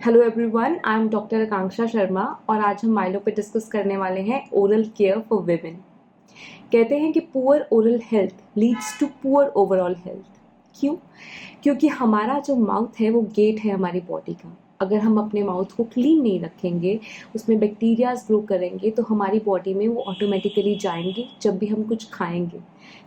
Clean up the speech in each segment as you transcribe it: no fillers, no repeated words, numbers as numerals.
Hello everyone, I am doctor Akanksha Sharma और आज हम माइलो पे डिस्कस करने वाले हैं ओरल केयर फॉर विमेन। कहते हैं कि poor oral health leads to poor overall health. क्यों? क्योंकि हमारा जो माउथ है वो गेट है हमारी बॉडी का। अगर हम अपने माउथ को क्लीन नहीं रखेंगे, उसमें बैक्टीरियाज ग्रो करेंगे तो हमारी बॉडी में वो ऑटोमेटिकली जाएंगे। जब भी हम कुछ खाएंगे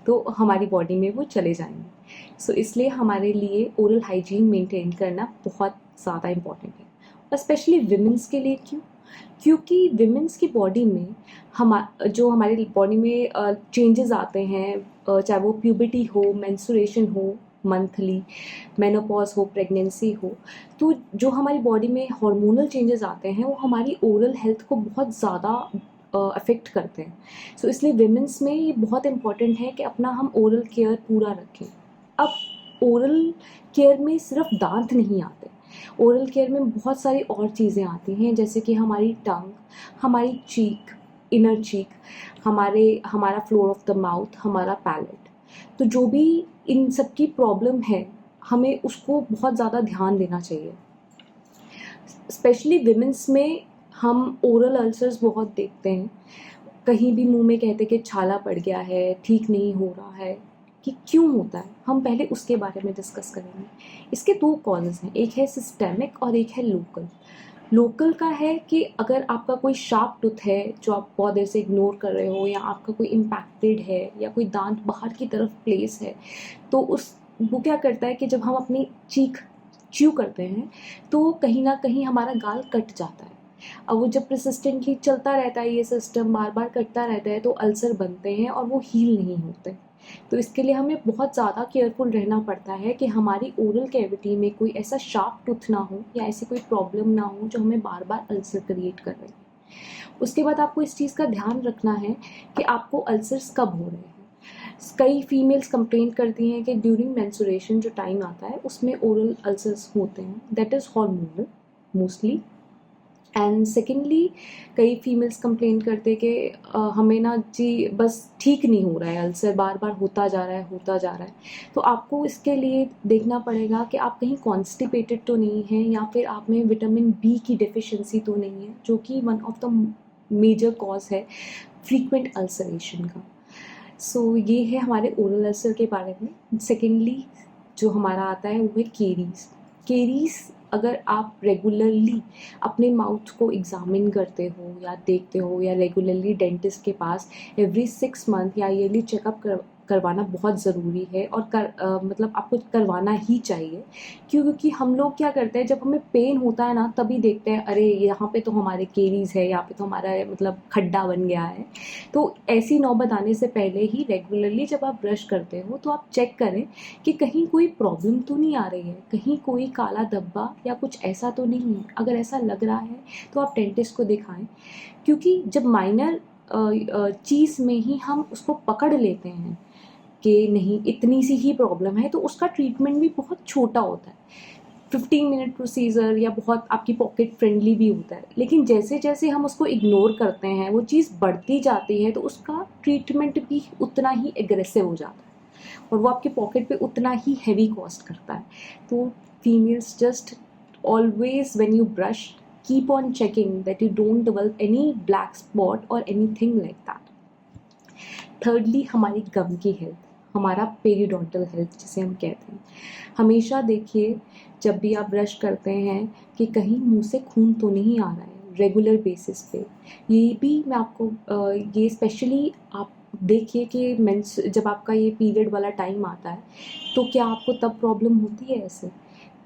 तो हमारी बॉडी में वो चले जाएंगे। सो इसलिए हमारे लिए ओरल हाइजीन मेंटेन करना बहुत ज़्यादा इम्पॉर्टेंट है, और स्पेशली विमेंस के लिए। क्यों? क्योंकि विमेंस की बॉडी में जो हमारी बॉडी में चेंजेस आते हैं, चाहे वो प्यूबर्टी हो, मेंस्ट्रुएशन हो, मंथली मेनोपॉज हो, प्रेगनेंसी हो, तो जो हमारी बॉडी में हार्मोनल चेंजेस आते हैं वो हमारी ओरल हेल्थ को बहुत ज़्यादा अफेक्ट करते हैं। सो इसलिए विमेंस में ये बहुत इंपॉर्टेंट है कि अपना हम ओरल केयर पूरा रखें। अब ओरल केयर में सिर्फ दांत नहीं आते, ओरल केयर में बहुत सारी और चीज़ें आती हैं, जैसे कि हमारी टंग, हमारी चीक, इनर चीक, हमारा फ्लोर ऑफ द माउथ, हमारा पैलेट। तो जो भी इन सब की प्रॉब्लम है, हमें उसको बहुत ज़्यादा ध्यान देना चाहिए। स्पेशली विमेंस में हम ओरल अल्सर्स बहुत देखते हैं। कहीं भी मुंह में कहते कि छाला पड़ गया है, ठीक नहीं हो रहा है, कि क्यों होता है, हम पहले उसके बारे में डिस्कस करेंगे। इसके दो कॉजेज़ हैं, एक है सिस्टेमिक और एक है लोकल। लोकल का है कि अगर आपका कोई शार्प टूथ है जो आप बहुत देर से इग्नोर कर रहे हो, या आपका कोई इम्पैक्टेड है, या कोई दांत बाहर की तरफ प्लेस है, तो वो क्या करता है कि जब हम अपनी चीख च्यू करते हैं तो कहीं ना कहीं हमारा गाल कट जाता है। अब वो जब परसिस्टेंटली चलता रहता है, ये सिस्टम बार बार कटता रहता है, तो अल्सर बनते हैं और वो हील नहीं होते। तो इसके लिए हमें बहुत ज़्यादा केयरफुल रहना पड़ता है कि हमारी ओरल कैविटी में कोई ऐसा शार्प टूथ ना हो, या ऐसी कोई प्रॉब्लम ना हो जो हमें बार बार अल्सर क्रिएट कर रही है। उसके बाद आपको इस चीज़ का ध्यान रखना है कि आपको अल्सर्स कब हो रहे हैं। कई फीमेल्स कंप्लेंट करती हैं कि ड्यूरिंग मेंस्ट्रुएशन जो टाइम आता है उसमें ओरल अल्सर्स होते हैं, that is hormonal mostly. And secondly, कई फीमेल्स कंप्लेंट करते कि हमें ना जी बस ठीक नहीं हो रहा है, अल्सर बार बार होता जा रहा है, होता जा रहा है। तो आपको इसके लिए देखना पड़ेगा कि आप कहीं कॉन्स्टिपेटेड तो नहीं हैं, या फिर आप में विटामिन बी की डिफिशिएंसी तो नहीं है, जो कि one of the major cause है फ्रीक्वेंट अल्सरेशन का। सो ये है हमारे ओरल अल्सर के बारे में। सेकेंडली जो हमारा आता है वो है केरीज। केरीज अगर आप रेगुलरली अपने माउथ को एग्जामिन करते हो या देखते हो, या रेगुलरली डेंटिस्ट के पास एवरी 6 मंथ या ईयरली चेकअप करवाना बहुत ज़रूरी है, और मतलब आपको करवाना ही चाहिए। क्योंकि हम लोग क्या करते हैं, जब हमें पेन होता है ना तभी देखते हैं अरे यहाँ पे तो हमारे केरीज है, यहाँ पे तो हमारा मतलब खड्डा बन गया है। तो ऐसी नौबत आने से पहले ही रेगुलरली जब आप ब्रश करते हो तो आप चेक करें कि कहीं कोई प्रॉब्लम तो नहीं आ रही है, कहीं कोई काला धब्बा या कुछ ऐसा तो नहीं है। अगर ऐसा लग रहा है तो आप डेंटिस्ट को दिखाएं, क्योंकि जब माइनर चीज़ में ही हम उसको पकड़ लेते हैं कि नहीं इतनी सी ही प्रॉब्लम है, तो उसका ट्रीटमेंट भी बहुत छोटा होता है, 15 मिनट प्रोसीजर, या बहुत आपकी पॉकेट फ्रेंडली भी होता है। लेकिन जैसे जैसे हम उसको इग्नोर करते हैं, वो चीज़ बढ़ती जाती है, तो उसका ट्रीटमेंट भी उतना ही एग्रेसिव हो जाता है, और वो आपके पॉकेट पे उतना ही हैवी कॉस्ट करता है। तो females just always when you brush keep on checking that you don't develop any black spot और एनीथिंग लाइक दैट। थर्डली, हमारी गम की हेल्थ, हमारा पेरिडोंटल हेल्थ जिसे हम कहते हैं। हमेशा देखिए जब भी आप ब्रश करते हैं कि कहीं मुंह से खून तो नहीं आ रहा है रेगुलर बेसिस पे। ये भी मैं आपको ये स्पेशली आप देखिए कि मेंस जब आपका ये पीरियड वाला टाइम आता है तो क्या आपको तब प्रॉब्लम होती है ऐसे?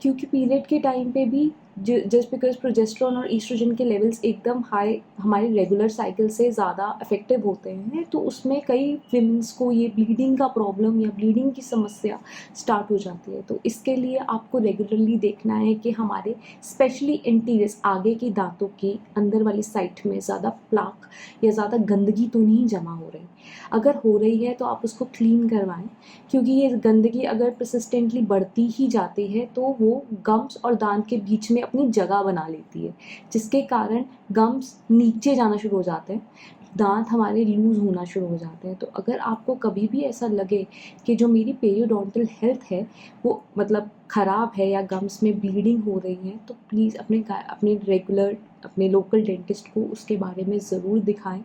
क्योंकि पीरियड के टाइम पे भी जस्ट बिकॉज प्रोजेस्टेरोन और ईस्ट्रोजन के लेवल्स एकदम हाई हमारे रेगुलर साइकिल से ज़्यादा इफेक्टिव होते हैं, तो उसमें कई विमेंस को ये ब्लीडिंग का प्रॉब्लम या ब्लीडिंग की समस्या स्टार्ट हो जाती है। तो इसके लिए आपको रेगुलरली देखना है कि हमारे स्पेशली इंटीरियर्स, आगे की दांतों की अंदर वाली साइड में ज़्यादा प्लाक या ज़्यादा गंदगी तो नहीं जमा हो रही। अगर हो रही है तो आप उसको क्लीन करवाएं, क्योंकि ये गंदगी अगर परसिस्टेंटली बढ़ती ही जाती है तो वो गम्स और दांत के बीच में अपनी जगह बना लेती है, जिसके कारण गम्स नीचे जाना शुरू हो जाते हैं। दांत हमारे लूज़ होना शुरू हो जाते हैं। तो अगर आपको कभी भी ऐसा लगे कि जो मेरी पेरियोडोंटल हेल्थ है वो मतलब ख़राब है या गम्स में ब्लीडिंग हो रही है, तो प्लीज़ अपने रेगुलर अपने लोकल डेंटिस्ट को उसके बारे में ज़रूर दिखाएं,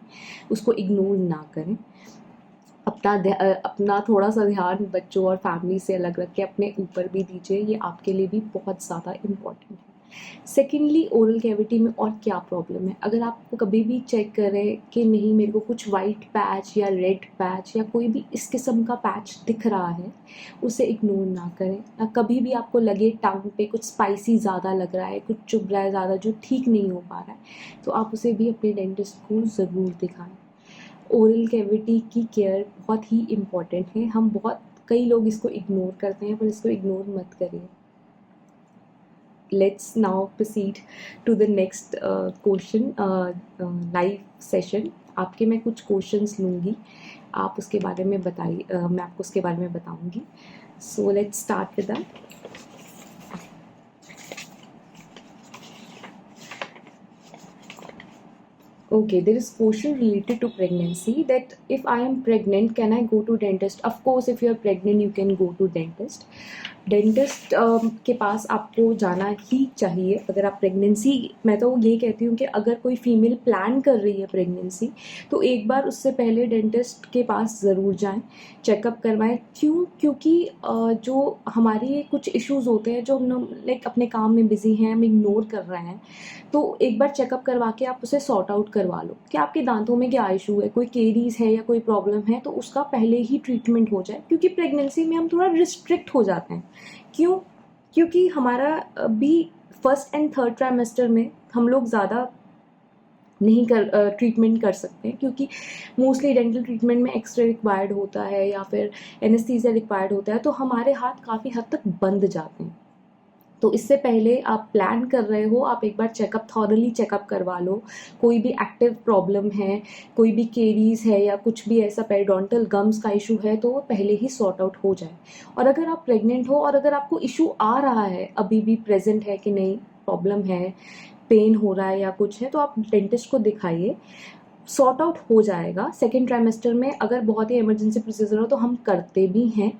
उसको इग्नोर ना करें। अपना थोड़ा सा ध्यान बच्चों और फैमिली से अलग रख के अपने ऊपर भी दीजिए, ये आपके लिए भी बहुत ज़्यादा इम्पॉर्टेंट है। सेकेंडली, ओरल कैविटी में और क्या प्रॉब्लम है। अगर आपको कभी भी चेक करें कि नहीं मेरे को कुछ वाइट पैच या रेड पैच या कोई भी इस किस्म का पैच दिख रहा है, उसे इग्नोर ना करें। या कभी भी आपको लगे टंग पे कुछ स्पाइसी ज़्यादा लग रहा है, कुछ चुभ रहा है ज़्यादा जो ठीक नहीं हो पा रहा है, तो आप उसे भी अपने डेंटिस्ट को ज़रूर दिखाएं। ओरल कैविटी की केयर बहुत ही इम्पॉर्टेंट है। कई लोग इसको इग्नोर करते हैं, पर इसको इग्नोर मत करिए। Let's now proceed to the next question, live session. आपके मैं कुछ क्वेश्चंस लूँगी, आप उसके बारे में बताइए, मैं आपको उसके बारे में बताऊँगी। So let's start with that. Okay, there is question related to pregnancy, that if I am pregnant, can I go to dentist? Of course, if you are pregnant, you can go to dentist. Dentist के पास आपको जाना ही चाहिए अगर आप pregnancy, मैं तो ये कहती हूँ कि अगर कोई फीमेल प्लान कर रही है प्रेगनेंसी, तो एक बार उससे पहले डेंटिस्ट के पास ज़रूर जाएं, चेकअप करवाएं। क्योंकि जो हमारे कुछ इश्यूज़ होते हैं जो हम लाइक अपने काम में बिज़ी हैं, हम इग्नोर कर रहे हैं, तो एक बार चेकअप करवा के आप उसे सॉर्ट आउट करवा लो कि आपके दांतों में क्या इशू है, कोई केरीज है या कोई प्रॉब्लम है, तो उसका पहले ही ट्रीटमेंट हो जाए। क्योंकि प्रेगनेंसी में हम थोड़ा रिस्ट्रिक्ट हो जाते हैं। क्यों? क्योंकि हमारा भी फर्स्ट एंड थर्ड ट्राइमेस्टर में हम लोग ज़्यादा नहीं ट्रीटमेंट कर सकते हैं, क्योंकि मोस्टली डेंटल ट्रीटमेंट में एक्सरे रिक्वायर्ड होता है या फिर एनेस्थीसिया रिक्वायर्ड होता है, तो हमारे हाथ काफ़ी हद तक बंद जाते हैं। तो इससे पहले आप प्लान कर रहे हो, आप एक बार थॉरली चेकअप करवा लो। कोई भी एक्टिव प्रॉब्लम है, कोई भी केरीज है या कुछ भी ऐसा पेरिडोंटल गम्स का इशू है, तो वो पहले ही सॉर्ट आउट हो जाए। और अगर आप प्रेग्नेंट हो और अगर आपको इशू आ रहा है, अभी भी प्रेजेंट है कि नहीं, प्रॉब्लम है, पेन हो रहा है या कुछ है, तो आप डेंटिस्ट को दिखाइए, सॉर्ट आउट हो जाएगा। सेकेंड ट्राइमेस्टर में अगर बहुत ही इमरजेंसी प्रोसीजर हो तो हम करते भी हैं।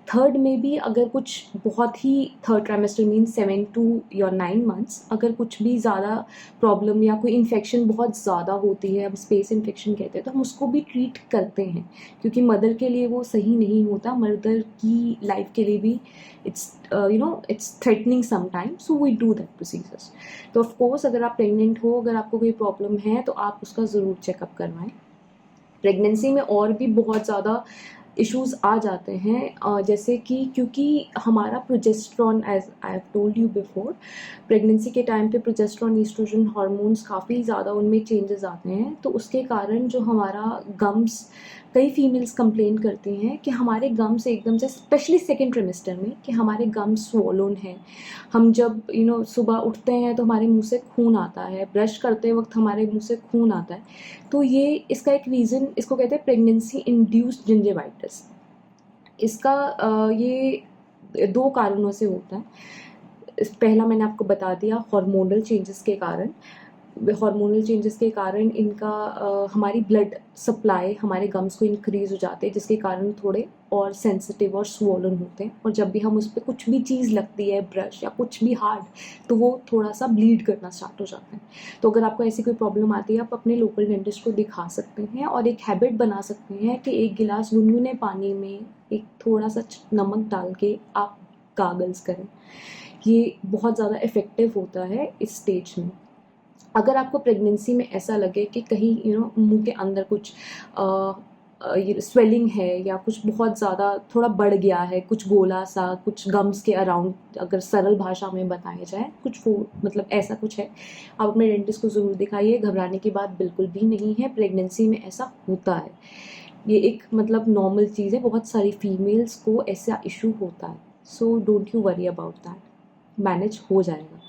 थर्ड में भी अगर कुछ बहुत ही, third trimester mean 7 to 9 months, अगर कुछ भी ज़्यादा प्रॉब्लम या कोई इन्फेक्शन बहुत ज़्यादा होती है, हम स्पेस इन्फेक्शन कहते हैं, तो हम उसको भी ट्रीट करते हैं। क्योंकि मदर के लिए वो सही नहीं होता, मदर की लाइफ के लिए भी it's threatening sometime, so we do that procedures. तो ऑफ कोर्स अगर आप प्रेग्नेंट हो, अगर आपको कोई प्रॉब्लम है, तो आप उसका ज़रूर चेकअप करवाएं। प्रेगनेंसी में और भी बहुत ज़्यादा इश्यूज आ जाते हैं, जैसे कि क्योंकि हमारा progesterone, as I have told you before, pregnancy के टाइम पे प्रोजेस्ट्रॉन, ईस्ट्रोजन हार्मोन्स काफ़ी ज़्यादा उनमें चेंजेस आते हैं, तो उसके कारण जो हमारा गम्स, कई फीमेल्स कंप्लेन करती हैं कि हमारे गम्स एकदम से, स्पेशली सेकेंड ट्रिमेस्टर में, कि हमारे गम्स स्वोलन हैं। हम जब सुबह उठते हैं तो हमारे मुंह से खून आता है, ब्रश करते वक्त हमारे मुंह से खून आता है। तो ये इसका एक रीज़न, इसको कहते हैं प्रेगनेंसी इंड्यूस्ड जिंजिवाइटिस। इसका ये 2 कारणों से होता है। पहला मैंने आपको बता दिया, हार्मोनल चेंजेस के कारण। हार्मोनल चेंजेस के कारण इनका हमारी ब्लड सप्लाई हमारे गम्स को इंक्रीज हो जाते हैं, जिसके कारण थोड़े और सेंसिटिव और स्वोलन होते हैं। और जब भी हम उस पर कुछ भी चीज़ लगती है, ब्रश या कुछ भी हार्ड, तो वो थोड़ा सा ब्लीड करना स्टार्ट हो जाता है। तो अगर आपको ऐसी कोई प्रॉब्लम आती है, आप अपने लोकल डेंटिस्ट को दिखा सकते हैं और एक हैबिट बना सकते हैं कि 1 गिलास गुनगुने पानी में एक थोड़ा सा नमक डाल के आप गागल्स करें। ये बहुत ज़्यादा इफ़ेक्टिव होता है इस स्टेज में। अगर आपको प्रेगनेंसी में ऐसा लगे कि कहीं मुंह के अंदर कुछ ये स्वेलिंग है या कुछ बहुत ज़्यादा थोड़ा बढ़ गया है, कुछ गोला सा, कुछ गम्स के अराउंड, अगर सरल भाषा में बताया जाए, कुछ मतलब ऐसा कुछ है, आप अपने डेंटिस्ट को ज़रूर दिखाइए। घबराने की बात बिल्कुल भी नहीं है, प्रेगनेंसी में ऐसा होता है, ये एक मतलब नॉर्मल चीज़ है, बहुत सारी फीमेल्स को ऐसा इशू होता है। So don't you worry about that, manage हो जाएगा।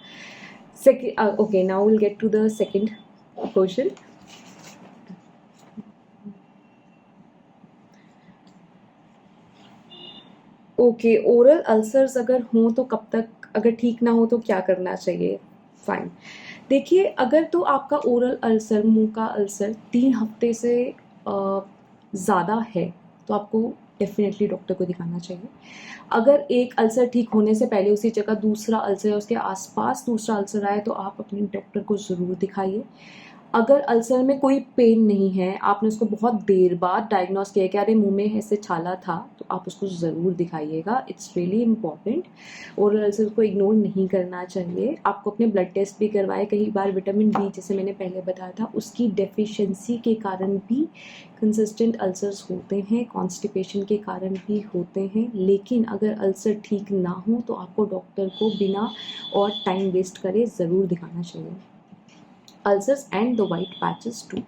Okay, now we'll get to the second question. Okay, oral ulcers अगर हों तो कब तक, अगर ठीक ना हो तो क्या करना चाहिए? फाइन। देखिए, अगर तो आपका ओरल अल्सर, मुंह का अल्सर 3 हफ्ते से ज़्यादा है तो आपको डेफिनेटली डॉक्टर को दिखाना चाहिए। अगर एक अल्सर ठीक होने से पहले उसी जगह दूसरा अल्सर या उसके आसपास दूसरा अल्सर आए तो आप अपने डॉक्टर को ज़रूर दिखाइए। अगर अल्सर में कोई पेन नहीं है, आपने उसको बहुत देर बाद डायग्नोस किया कि अरे मुंह में ऐसे छाला था, तो आप उसको ज़रूर दिखाइएगा। It's really important. Oral ulcer को इग्नोर नहीं करना चाहिए। आपको अपने ब्लड टेस्ट भी करवाए। कई बार विटामिन बी, जैसे मैंने पहले बताया था, उसकी डेफिशिएंसी के कारण भी कंसिस्टेंट अल्सर्स होते हैं, कॉन्स्टिपेशन के कारण भी होते हैं। लेकिन अगर अल्सर ठीक ना हो तो आपको डॉक्टर को बिना और टाइम वेस्ट करे ज़रूर दिखाना चाहिए। Ulcers and the white patches too.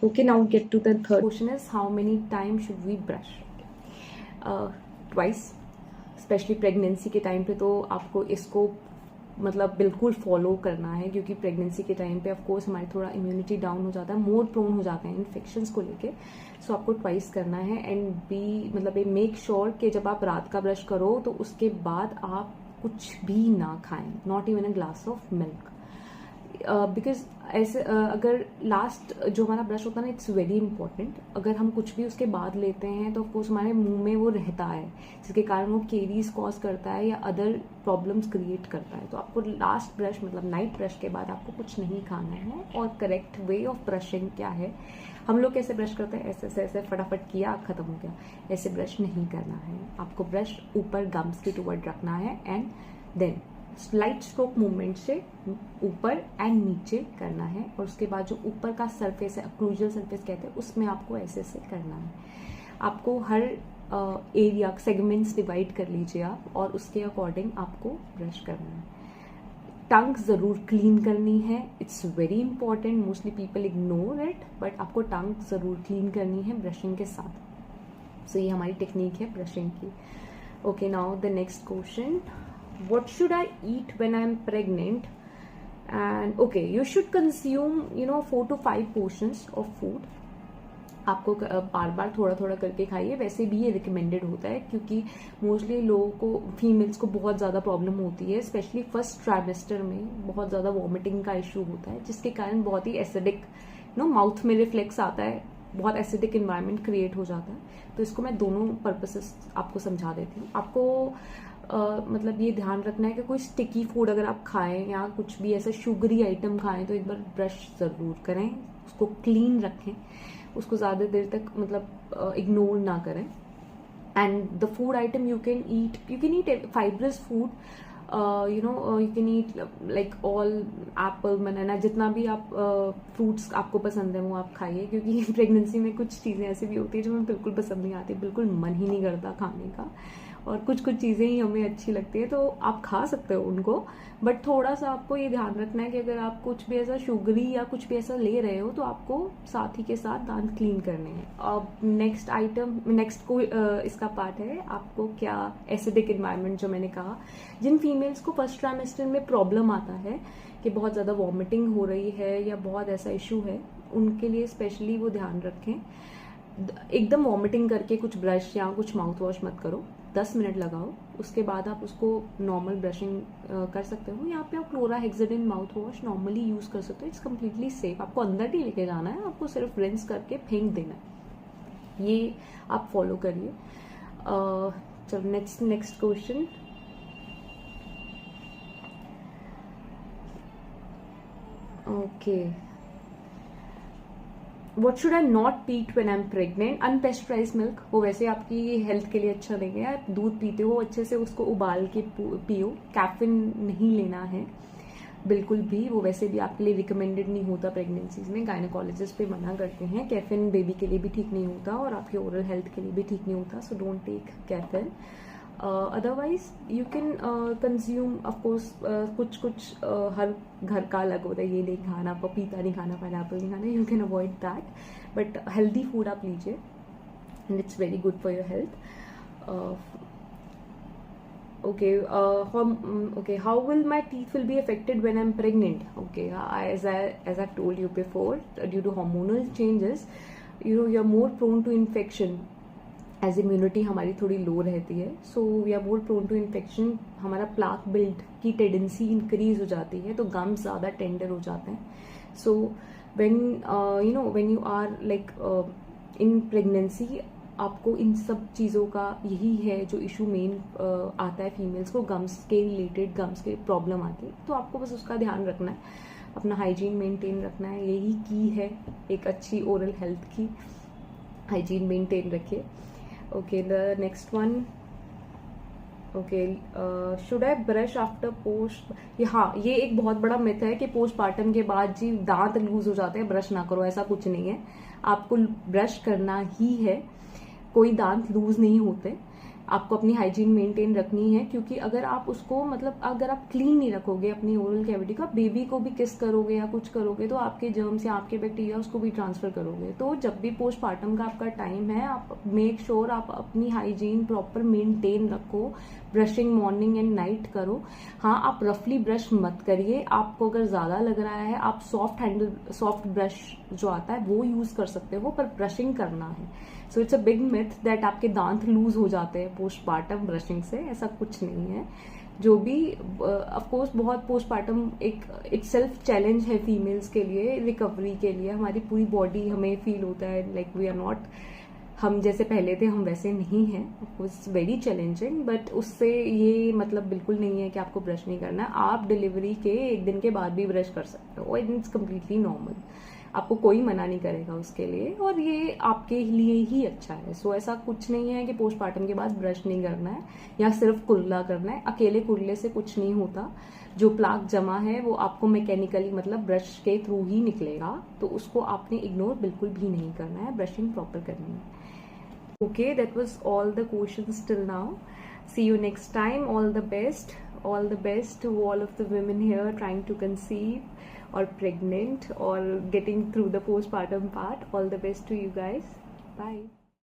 Okay, now get to the third question is how many times should we brush? Twice. Specially pregnancy के टाइम पे तो आपको इसको मतलब बिल्कुल फॉलो करना है, क्योंकि प्रेगनेंसी के टाइम पे ऑफ कोर्स हमारी थोड़ा इम्यूनिटी डाउन हो जाता है, मोर प्रोन हो जाते हैं इन्फेक्शंस को लेके। सो आपको ट्वाइस करना है। एंड बी मतलब ये मेक श्योर कि जब आप रात का ब्रश करो तो उसके बाद आप कुछ भी ना खाएं, not even a glass of milk. Because ऐसे अगर लास्ट जो हमारा ब्रश होता है ना, इट्स वेरी इंपॉर्टेंट। अगर हम कुछ भी उसके बाद लेते हैं तो ऑफकोर्स हमारे मुंह में वो रहता है, जिसके कारण वो केरीज कॉज करता है या अदर प्रॉब्लम्स क्रिएट करता है। तो आपको लास्ट ब्रश मतलब नाइट ब्रश के बाद आपको कुछ नहीं खाना है। और करेक्ट वे ऑफ ब्रशिंग क्या है, हम लोग कैसे ब्रश करते हैं, ऐसे ऐसे फटाफट किया खत्म हो गया, ऐसे ब्रश नहीं करना है। आपको ब्रश ऊपर गम्स के टुवर्ड रखना है and then slight stroke movement से ऊपर एंड नीचे करना है। और उसके बाद जो ऊपर का सरफेस है, अक्लूजल सरफेस कहते हैं, उसमें आपको ऐसे ऐसे करना है। आपको हर एरिया सेगमेंट्स डिवाइड कर लीजिए आप, और उसके अकॉर्डिंग आपको ब्रश करना है। टंग ज़रूर क्लीन करनी है, it's very important. Mostly people ignore it, but आपको टंग ज़रूर क्लीन करनी है ब्रशिंग के साथ। सो ये हमारी टेक्निक है ब्रशिंग की। Okay, now the next question, what should I eat when I'm pregnant? And okay, you should consume 4 to 5 portions of food. आपको बार बार थोड़ा थोड़ा करके खाइए। वैसे भी ये रिकमेंडेड होता है, क्योंकि मोस्टली लोगों को, फीमेल्स को बहुत ज़्यादा प्रॉब्लम होती है, स्पेशली फर्स्ट ट्राइमेस्टर में बहुत ज़्यादा वॉमिटिंग का इशू होता है, जिसके कारण बहुत ही एसिडिक माउथ में रिफ्लेक्स आता है, बहुत एसिडिक इन्वायरमेंट क्रिएट हो जाता है। तो इसको मैं दोनों पर्पसेस आपको समझा देती हूँ। आपको मतलब ये ध्यान रखना है कि कोई स्टिकी फूड अगर आप खाएं या कुछ भी ऐसा शुगरी आइटम खाएं तो एक बार ब्रश ज़रूर करें, उसको क्लीन रखें, उसको ज़्यादा देर तक मतलब इग्नोर ना करें। And the food item you can eat fibrous food, you can eat like all apple, banana, जितना भी आप फ्रूट्स आपको पसंद है वो आप खाइए, क्योंकि प्रेगनेंसी में कुछ चीज़ें ऐसी भी होती है जो हमें बिल्कुल पसंद नहीं आती, बिल्कुल मन ही नहीं करता खाने का, और कुछ कुछ चीज़ें ही हमें अच्छी लगती है, तो आप खा सकते हो उनको। बट थोड़ा सा आपको ये ध्यान रखना है कि अगर आप कुछ भी ऐसा शुगरी या कुछ भी ऐसा ले रहे हो तो आपको साथ ही के साथ दांत क्लीन करने हैं। अब नेक्स्ट को इसका पार्ट है, आपको क्या एसिडिक इन्वायरमेंट, जो मैंने कहा, जिन फीमेल्स को फर्स्ट ट्राइमेस्टर में प्रॉब्लम आता है कि बहुत ज़्यादा वॉमिटिंग हो रही है या बहुत ऐसा इशू है, उनके लिए स्पेशली वो ध्यान रखें, एकदम वॉमिटिंग करके कुछ ब्रश या कुछ माउथ वॉश मत करो, 10 मिनट लगाओ, उसके बाद आप उसको नॉर्मल ब्रशिंग कर सकते हो। यहाँ पे आप क्लोराहेक्सिडिन माउथ वॉश नॉर्मली यूज़ कर सकते हो, इट्स कम्प्लीटली सेफ। आपको अंदर नहीं लेके जाना है, आपको सिर्फ रिंस करके फेंक देना है, ये आप फॉलो करिए। चलो next question, okay, what should I not eat when I am pregnant? Unpasteurised milk, वो वैसे आपकी हेल्थ के लिए अच्छा नहीं है। आप दूध पीते हो अच्छे से उसको उबाल के पियो, कैफीन नहीं लेना है बिल्कुल भी, वो वैसे भी आपके लिए रिकमेंडेड नहीं होता प्रेगनेंसीज में, गायनेकोलॉजिस्ट पे मना करते हैं। कैफीन बेबी के लिए भी ठीक नहीं होता और आपके ओरल हेल्थ के लिए भी ठीक नहीं होता, so don't take caffeine. Otherwise you can consume of course कुछ हर घर का अलग होता है, ये नहीं खाना, पपीता नहीं खाना, पाइनएप्पल नहीं खाना, you can avoid that, but healthy food आप लीजिए and it's very good for your health. Okay, how will my teeth will be affected when I'm pregnant? Okay, as I've told you before, due to hormonal changes, you're more prone to infection as immunity हमारी थोड़ी low रहती है, so we are more prone to infection, हमारा plaque build की tendency increase हो जाती है, तो गम्स ज़्यादा टेंडर हो जाते हैं. So when when you are like in pregnancy, आपको इन सब चीज़ों का यही है जो इशू मेन आता है फीमेल्स को, गम्स के रिलेटेड, गम्स के प्रॉब्लम आती है, तो आपको बस उसका ध्यान रखना है, अपना हाइजीन मेंटेन रखना है, यही की है एक अच्छी ओरल हेल्थ की. हाइजीन मेंटेन रखिए. Okay, the next one. Okay, should I brush after post. हाँ, ये एक बहुत बड़ा मिथ है कि पोस्टपार्टम के बाद जी दांत लूज हो जाते हैं, ब्रश ना करो. ऐसा कुछ नहीं है, आपको ब्रश करना ही है, कोई दांत लूज नहीं होते. आपको अपनी हाइजीन मेंटेन रखनी है, क्योंकि अगर आप उसको मतलब अगर आप क्लीन नहीं रखोगे अपनी ओरल कैविटी को, बेबी को भी किस करोगे या कुछ करोगे तो आपके जर्म्स या आपके बैक्टीरिया उसको भी ट्रांसफर करोगे. तो जब भी पोस्टपार्टम का आपका टाइम है, आप मेक श्योर आप अपनी हाइजीन प्रॉपर मेंटेन रखो, ब्रशिंग मॉर्निंग एंड नाइट करो. हाँ, आप रफली ब्रश मत करिए, आपको अगर ज्यादा लग रहा है आप सॉफ्ट ब्रश जो आता है वो यूज कर सकते हो, पर ब्रशिंग करना है. So it's a big myth that आपके दांत लूज हो जाते हैं पोस्टपार्टम ब्रशिंग से, ऐसा कुछ नहीं है. जो भी ऑफ कोर्स बहुत पोस्टपार्टम एक इटसेल्फ चैलेंज है फीमेल्स के लिए, रिकवरी के लिए. हमारी पूरी बॉडी हमें फील होता है लाइक वी आर नॉट, हम जैसे पहले थे हम वैसे नहीं हैं. इट्स वेरी चैलेंजिंग, बट उससे ये मतलब बिल्कुल नहीं है कि आपको ब्रश नहीं करना है. आप डिलीवरी के एक दिन के बाद भी ब्रश कर सकते हो, इट्स कम्प्लीटली नॉर्मल. आपको कोई मना नहीं करेगा उसके लिए, और ये आपके लिए ही अच्छा है. सो ऐसा कुछ नहीं है कि पोस्टपार्टम के बाद ब्रश नहीं करना है या सिर्फ कुल्ला करना है. अकेले कुल्ले से कुछ नहीं होता. जो प्लाक जमा है वो आपको मैकेनिकली मतलब ब्रश के थ्रू ही निकलेगा, तो उसको आपने इग्नोर बिल्कुल भी नहीं करना है, ब्रशिंग प्रॉपर करनी है. Okay, that was all the questions till now. See you next time. All the best. All the best to all of the women here trying to conceive or pregnant or getting through the postpartum part. All the best to you guys. Bye.